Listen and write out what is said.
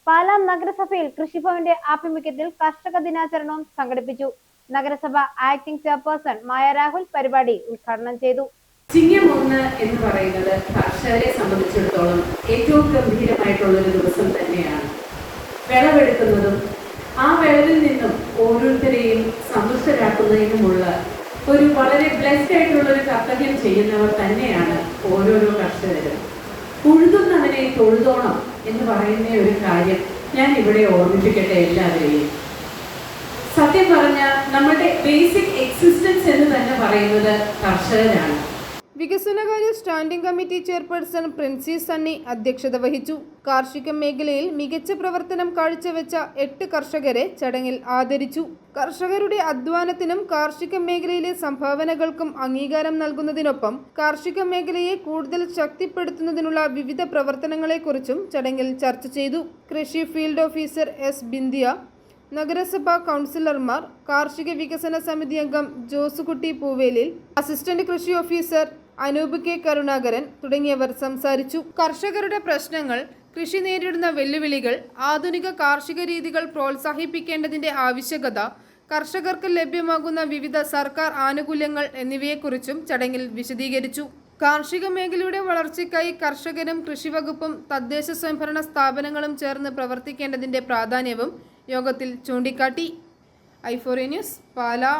പാലാ നഗരസഭയിൽ കൃഷിഭവന്റെ ആഭിമുഖ്യത്തിൽ കർഷക ദിനാചരണവും സംഘടിപ്പിച്ചു. നഗരസഭ ആക്ടിംഗ് ചെയർപേഴ്സൺ മായ രാഹുൽ പരിപാടി ഉദ്ഘാടനം ചെയ്തു. ചിങ്ങം 1 എന്ന് പറയുന്നത് കർഷകരെ സംബന്ധിച്ചിടത്തോളം ഏറ്റവും ഗംഭീരമായിട്ടുള്ള ഒരു ദിവസം തന്നെയാണ്. വിളവെടുക്കുന്നതും ആ വിളവിൽ നിന്നും ഓരോരുത്തരെയും സന്തുഷ്ടരാക്കുന്നതിനുമുള്ള ഒരു വളരെ ബ്ലെസ്ഡ് ആയിട്ടുള്ള ഒരു കർത്തവ്യം ചെയ്യുന്നവർ തന്നെയാണ് ഓരോരോ കർഷകരും. ഉഴുതുന്നവനെ തൊഴുതോണം എന്ന് പറയുന്ന ഒരു കാര്യം ഞാൻ ഇവിടെ ഓർമ്മിപ്പിക്കട്ടെ എല്ലാവരെയും. സത്യം പറഞ്ഞാൽ നമ്മുടെ ബേസിക് എക്സിസ്റ്റൻസ് എന്ന് തന്നെ പറയുന്നത് കർഷകരാണ്. വികസനകാര്യ standing committee chairperson Princy Sunny അധ്യക്ഷത വഹിച്ചു. കാർഷിക മേഖലയിൽ മികച്ച പ്രവർത്തനം കാഴ്ചവെച്ച 8 കർഷകരെ ചടങ്ങിൽ ആദരിച്ചു. കർഷകരുടെ അധ്വാനത്തിനും കാർഷിക മേഖലയിലെ സംഭാവനകൾക്കും അംഗീകാരം നൽകുന്നതിനൊപ്പം കാർഷിക മേഖലയെ കൂടുതൽ ശക്തിപ്പെടുത്തുന്നതിനുള്ള വിവിധ പ്രവർത്തനങ്ങളെക്കുറിച്ചും ചടങ്ങിൽ ചർച്ച ചെയ്തു. കൃഷി ഫീൽഡ് ഓഫീസർ എസ് ബിന്ദിയ, നഗരസഭാ കൗൺസിലർമാർ, കാർഷിക വികസന സമിതി അംഗം ജോസുകുട്ടി പൂവേലിൽ, അസിസ്റ്റന്റ് കൃഷി ഓഫീസർ അനൂപ് കെ കരുണാകരൻ തുടങ്ങിയവർ സംസാരിച്ചു. കർഷകരുടെ പ്രശ്നങ്ങൾ, കൃഷി നേരിടുന്ന വെല്ലുവിളികൾ, ആധുനിക കാർഷിക രീതികൾ പ്രോത്സാഹിപ്പിക്കേണ്ടതിന്റെ ആവശ്യകത, കർഷകർക്ക് ലഭ്യമാകുന്ന വിവിധ സർക്കാർ ആനുകൂല്യങ്ങൾ എന്നിവയെക്കുറിച്ചും ചടങ്ങിൽ വിശദീകരിച്ചു. കാർഷിക മേഖലയുടെ വളർച്ചയ്ക്കായി കർഷകരും കൃഷിവകുപ്പും തദ്ദേശ സ്വയംഭരണ സ്ഥാപനങ്ങളും ചേർന്ന് പ്രവർത്തിക്കേണ്ടതിന്റെ പ്രാധാന്യവും യോഗത്തിൽ ചൂണ്ടിക്കാട്ടി. i4a news, Pala.